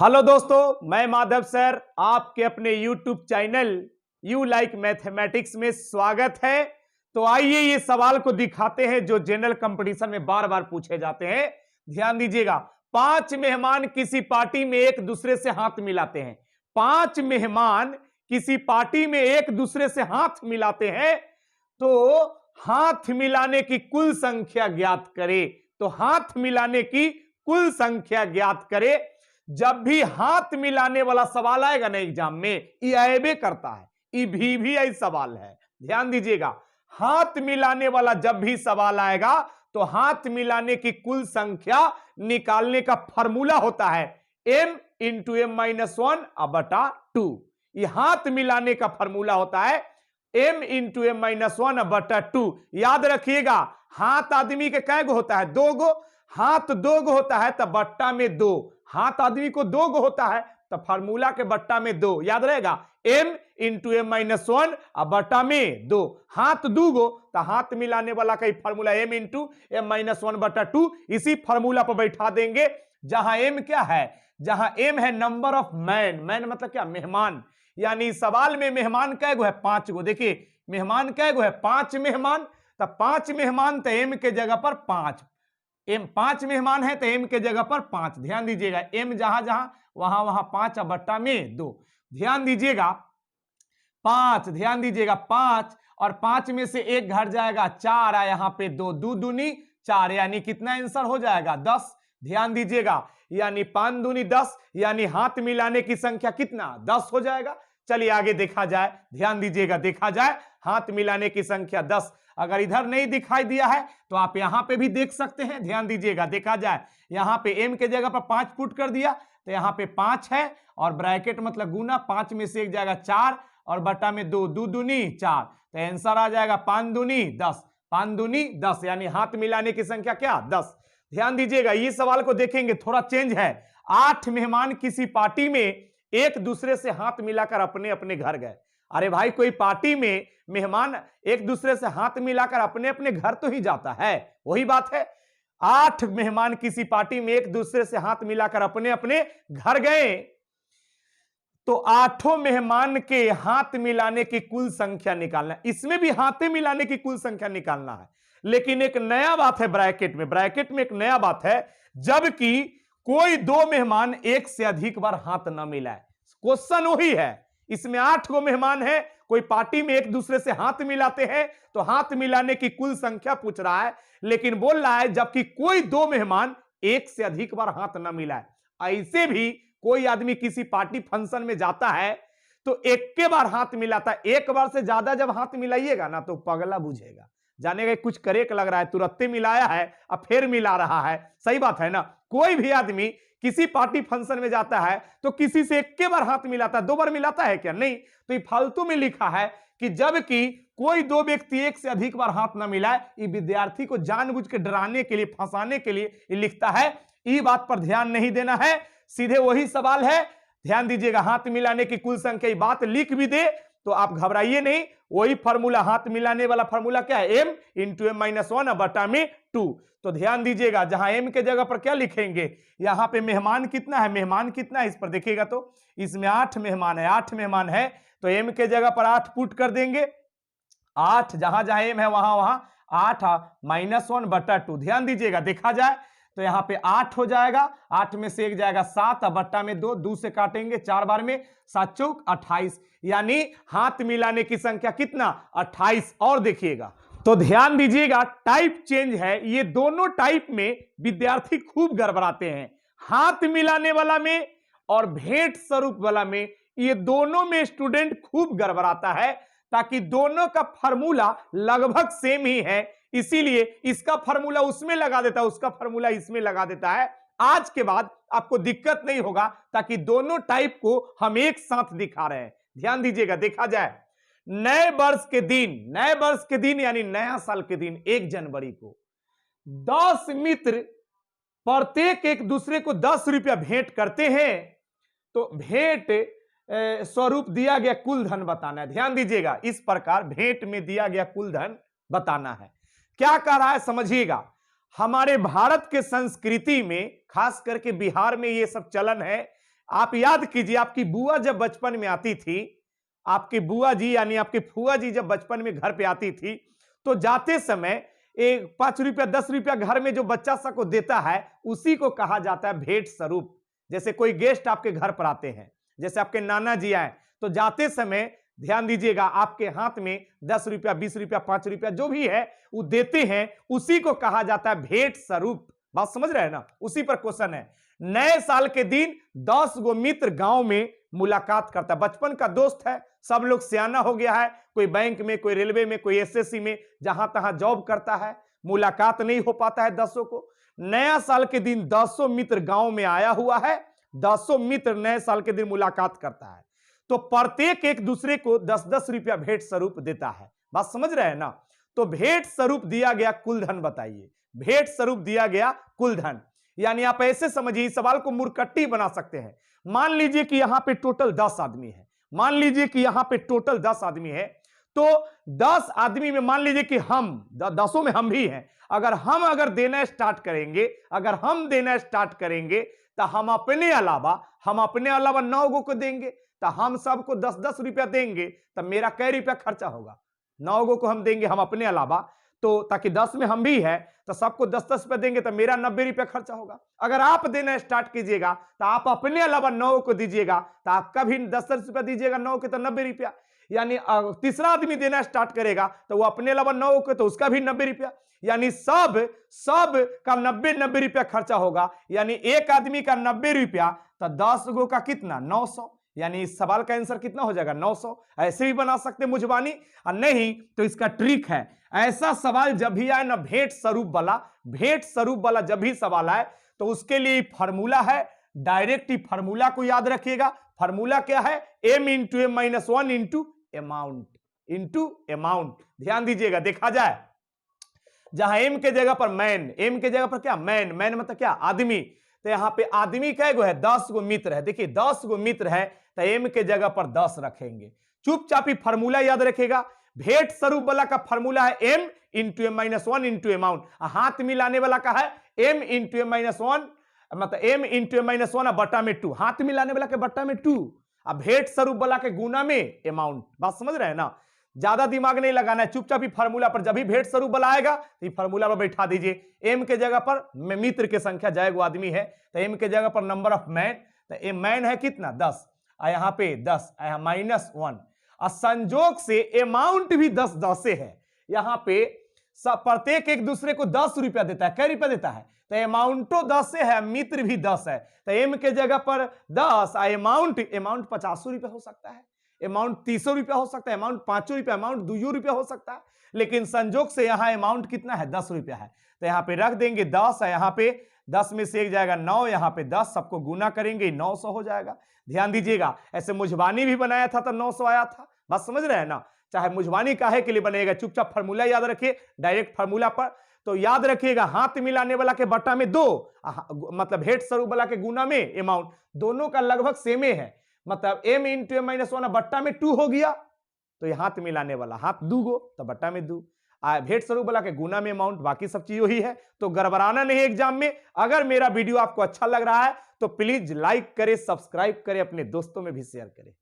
Hello दोस्तों, मैं Madhav sir आपके अपने YouTube channel you like mathematics में स्वागत है। तो आइए ये सवाल को दिखाते हैं जो जनरल कंपटीशन में बार बार पूछे जाते हैं। ध्यान दीजिएगा, 5 मेहमान किसी पार्टी में एक दूसरे से हाथ मिलाते हैं। 5 मेहमान किसी पार्टी में एक दूसरे से हाथ मिलाते हैं, तो हाथ मिलाने की कुल संख्या ज्ञात करे। तो हाथ मिलाने की कुल संख्या ज्ञात करे। जब भी हाथ मिलाने वाला सवाल आएगा ना एग्जाम में, ये आएबे करता है, ये भी आई सवाल है। ध्यान दीजिएगा, हाथ मिलाने वाला जब भी सवाल आएगा तो हाथ मिलाने की कुल संख्या निकालने का फॉर्मूला होता है m into M minus one बटा 2। ये हाथ मिलाने का फॉर्मूला होता है m into M minus one बटा 2। याद रखिएगा, हाथ आदमी के कै गो होता है? 2 गो। हाथ 2 गो होता है तब बट्टा में 2। हाथ आदमी को 2 गो होता है तो फार्मूला के बट्टा में 2। याद रहेगा, m into M minus one बट्टा में 2। हाथ 2 गो तो हाथ मिलाने वाला का formula m into M minus one बट्टा 2। इसी फार्मूला पर बैठा देंगे जहां m क्या है, जहां m है नंबर ऑफ मैन। मैन मतलब क्या? मेहमान। यानी सवाल में मेहमान कै गो है? 5 गो। देखिए मेहमान कै गो है? 5 मेहमान। तो 5 मेहमान तो m के जगह पर 5। m 5 मेहमान है तो m के जगह पर 5। ध्यान दीजिएगा, m जहां जहां वहां वहां 5 बट्टा में 2। ध्यान दीजिएगा 5, ध्यान दीजिएगा 5 और 5 में से 1 घट जाएगा 4 है, यहां पे 2 2 दूनी 4 यानी कितना आंसर हो जाएगा? 10। ध्यान दीजिएगा, यानी 5 दूनी 10, यानी हाथ मिलाने की संख्या कितना? 10 हो जाएगा। चलिए आगे देखा जाए। ध्यान दीजिएगा, देखा जाए हाथ मिलाने की संख्या 10। अगर इधर नहीं दिखाई दिया है तो आप यहां पे भी देख सकते हैं। ध्यान दीजिएगा, देखा जाए यहां पे m के जगह पर 5 पुट कर दिया तो यहां पे 5 है और ब्रैकेट मतलब गुना, 5 में से 1 जाएगा 4 और बटा में 2, 2 दूनी 4, तो आंसर आ जाएगा 5 दूनी 10। 5 दूनी 10 यानी हाथ मिलाने की संख्या क्या? 10। ध्यान दीजिएगा, ये सवाल को देखेंगे, थोड़ा चेंज है। 8 मेहमान किसी पार्टी में एक दूसरे से हाथ मिलाकर अपने अपने घर गए। अरे भाई, कोई पार्टी में मेहमान एक दूसरे से हाथ मिलाकर अपने अपने घर तो ही जाता है, वही बात है। 8 मेहमान किसी पार्टी में एक दूसरे से हाथ मिलाकर अपने अपने घर गए, तो 8 मेहमान के हाथ मिलाने की कुल संख्या निकालना है। इसमें भी हाथे मिलाने की कुल संख्या निकालना है, लेकिन एक नया बात है ब्रैकेट में एक नया बात है, जबकि कोई 2 मेहमान एक से अधिक बार हाथ न मिलाए। क्वेश्चन वही है, इसमें 8 गो मेहमान है, कोई पार्टी में एक दूसरे से हाथ मिलाते हैं तो हाथ मिलाने की कुल संख्या पूछ रहा है, लेकिन बोल रहा है जबकि कोई 2 मेहमान एक से अधिक बार हाथ न मिलाए। ऐसे भी कोई आदमी किसी पार्टी फंक्शन में जाता है तो एक के बार हाथ मिलाता है। एक बार से ज्यादा जब हाथ मिलाइएगा ना तो पगला बुझेगा, जानेगा कुछ करेक लग रहा है, तुरंत मिलाया है अब फिर मिला रहा है। सही बात है ना? कोई भी आदमी किसी पार्टी फंक्शन में जाता है तो किसी से एक के बार हाथ मिलाता है, 2 बार मिलाता है क्या? नहीं। तो ये फालतू में लिखा है कि जबकि कोई 2 व्यक्ति एक से अधिक बार हाथ ना मिलाए। ये विद्यार्थी को जानबूझ के डराने के लिए, फंसाने के लिए ये लिखता है। ये बात पर ध्यान नहीं देना है, सीधे वही सवाल है। ध्यान दीजिएगा, हाथ मिलाने की कुल संख्या, ये बात लिख भी दे तो आप घबराइए नहीं। वही फॉर्मूला, हाथ मिलाने वाला फॉर्मूला क्या है? m into M minus one बटा में 2। तो ध्यान दीजिएगा, जहां m के जगह पर क्या लिखेंगे, यहां पे मेहमान कितना है, मेहमान कितना है इस पर देखिएगा तो इसमें 8 मेहमान है। 8 मेहमान है तो m के जगह पर 8 पुट कर देंगे। 8 जहां जहां m है वहां वहां 8 माइनस वन बटा 2। ध्यान दीजिएगा, देखा जाए तो यहाँ पे 8 हो जाएगा, 8 में से 1 जाएगा 7 बट्टा में 2, 2 से काटेंगे 4 बार में, 7 चौक 28, यानी हाथ मिलाने की संख्या कितना? 28। और देखिएगा तो ध्यान दीजिएगा, टाइप चेंज है। ये दोनों टाइप में विद्यार्थी खूब गड़बड़ाते हैं, हाथ मिलाने वाला में और भेंट स्वरूप वाला में। ये दोनों में स्टूडेंट खूब गड़बड़ाता है, ताकि दोनों का फॉर्मूला लगभग सेम ही है, इसीलिए इसका फॉर्मूला उसमें लगा देता है, उसका फॉर्मूला इसमें लगा देता है। आज के बाद आपको दिक्कत नहीं होगा, ताकि दोनों टाइप को हम एक साथ दिखा रहे हैं। ध्यान दीजिएगा, देखा जाए नए वर्ष के दिन यानी नया साल के दिन 1 जनवरी को 10 मित्र प्रत्येक एक दूसरे को 10 रुपया भेंट करते हैं, तो भेंट स्वरूप दिया गया कुल धन बताना है। ध्यान दीजिएगा, इस प्रकार भेंट में दिया गया कुल धन बताना है। क्या कह रहा है समझिएगा, हमारे भारत के संस्कृति में, खास करके बिहार में ये सब चलन है। आप याद कीजिए, आपकी बुआ जब बचपन में आती थी, आपकी बुआ जी यानी आपकी फुआ जी जब बचपन में घर पे आती थी, तो जाते समय एक 5 रुपया 10 रुपया घर में जो बच्चा सा को देता है, उसी को कहा जाता है भेंट स्वरूप। जैसे कोई गेस्ट आपके घर पर आते हैं, जैसे आपके नाना जी आए, तो जाते समय ध्यान दीजिएगा, आपके हाथ में 10 रुपया 20 रुपया 5 रुपया जो भी है वो देते हैं, उसी को कहा जाता है भेंट स्वरूप। बात समझ रहे हैं ना? उसी पर क्वेश्चन है। नए साल के दिन 10 गो मित्र गांव में मुलाकात करता है। बचपन का दोस्त है, सब लोग सियाना हो गया है, कोई बैंक में, कोई रेलवे में, कोई एसएससी में, जहां तहां जॉब करता है, मुलाकात नहीं हो पाता है 10 को। नया साल के दिन 10 मित्र गांव में आया हुआ है, 10 मित्र नए साल के दिन मुलाकात करता है, तो प्रत्येक एक दूसरे को 10-10 रुपया भेंट स्वरूप देता है। बात समझ रहे हैं ना? तो भेंट स्वरूप दिया गया कुल धन बताइए। भेंट स्वरूप दिया गया कुल धन, यानी आप ऐसे समझिए, इस सवाल को मुरकट्टी बना सकते हैं। मान लीजिए कि यहां पे टोटल 10 आदमी है, मान लीजिए कि यहां पे टोटल 10 आदमी है, तो 10 आदमी में मान लीजिए कि हम 10 में हम भी हैं। अगर देना स्टार्ट करेंगे, अगर हम देना स्टार्ट करेंगे, तो हम अपने अलावा 9 गो को देंगे, तो हम सबको 10-10 रुपया देंगे, तो मेरा कै रुपया खर्चा होगा? 9 गो को हम देंगे हम अपने अलावा, तो ताकि 10 में हम भी है, तो सबको 10-10 रुपया देंगे, तो मेरा 90 रुपया खर्चा होगा। अगर आप देना स्टार्ट कीजिएगा, तो आप अपने अलावा 9 को दीजिएगा, तो आपका भी 10-10 रुपया दीजिएगा, 9 के तो 90 रुपया। यानी तीसरा आदमी देना स्टार्ट करेगा, तो वो अपने अलावा 9 के, तो उसका भी 90 रुपया। यानी सब का 90 रुपया खर्चा होगा। यानी एक आदमी का 90 रुपया, तो 10 गो का कितना? 900। यानी इस सवाल का आंसर कितना हो जाएगा? 900। ऐसे भी बना सकते मुझबानी, और नहीं तो इसका ट्रिक है, ऐसा सवाल जब भी आए ना भेंट स्वरूप वाला जब भी सवाल आए, तो उसके लिए फार्मूला है, डायरेक्ट ही फार्मूला को याद रखिएगा। फार्मूला क्या है? m into M minus 1 into amount. ध्यान दीजिएगा, देखा जाए, जहां m के जगह पर m के जगह पर क्या? मैन मतलब क्या? आदमी। तो यहां पे आदमी कै गो है? 10 गो मित्र है। देखिए 10 गो मित्र है, तो m के जगह पर 10 रखेंगे। चुपचाप ही फार्मूला याद रखेगा। भेंट स्वरूप वाला का फार्मूला है m into M minus 1 into amount. हाथ मिलाने वाला का है m इंटू एम माइनस 1, मतलब m इंटू एम माइनस 1 बट्टा में 2। हाथ मिलाने वाला के बट्टा में 2, अब भेंट स्वरूप वाला के गुना में अमाउंट। बात समझ रहे हैं ना? ज्यादा दिमाग नहीं लगाना है, चुपचाप ही फार्मूला पर, जब भी भेंट स्वरूप वाला आएगा तो फार्मूला पर बैठा दीजिए। m के जगह पर मित्र की संख्या, जाएगो आदमी है, तो m के जगह पर नंबर ऑफ मैन, तो मैन है कितना? 10, यहाँ पे 10, यहाँ माइनस 1, और संजोग से अमाउंट भी 10 है। यहाँ पे प्रत्येक एक दूसरे को 10 रुपया देता है। कै रुपया देता है? तो अमाउंटो 10 है, मित्र भी 10 है, तो m के जगह पर 10, अमाउंट 50 रुपया हो सकता है, अमाउंट 30 रुपया हो सकता है, अमाउंट 5 रुपया, अमाउंट 2 रुपया हो सकता है, लेकिन संजोग से यहां अमाउंट कितना है? 10 रुपया है। तो यहां पे रख देंगे 10, यहां पे 10 में से एक जाएगा 9, यहां पे 10, सबको गुना करेंगे 900 हो जाएगा। ध्यान दीजिएगा, ऐसे मुझबानी भी बनाया था तो 900 आया था। बात समझ रहे हैं ना? चाहे मुझबानी काहे के लिए बनेगा, चुपचाप फार्मूला याद रखिए, डायरेक्ट फार्मूला पर। तो याद रखिएगा, हाथ मिलाने वाला के बट्टा में 2, मतलब भेंट स्वरूप वाला के गुना में अमाउंट, दोनों का लगभग सेम है, मतलब m इंटू एम माइनस 1 बट्टा में 2 हो गया, तो ये हाथ मिलाने वाला हाथ 2 गो, तो बट्टा में 2, भेंट स्वरूप वाला के गुना में अमाउंट, बाकी सब चीज वही है। तो गड़बड़ाना नहीं एग्जाम में। अगर मेरा वीडियो आपको अच्छा लग रहा है तो प्लीज लाइक करें, सब्सक्राइब करें, अपने दोस्तों में भी शेयर करें।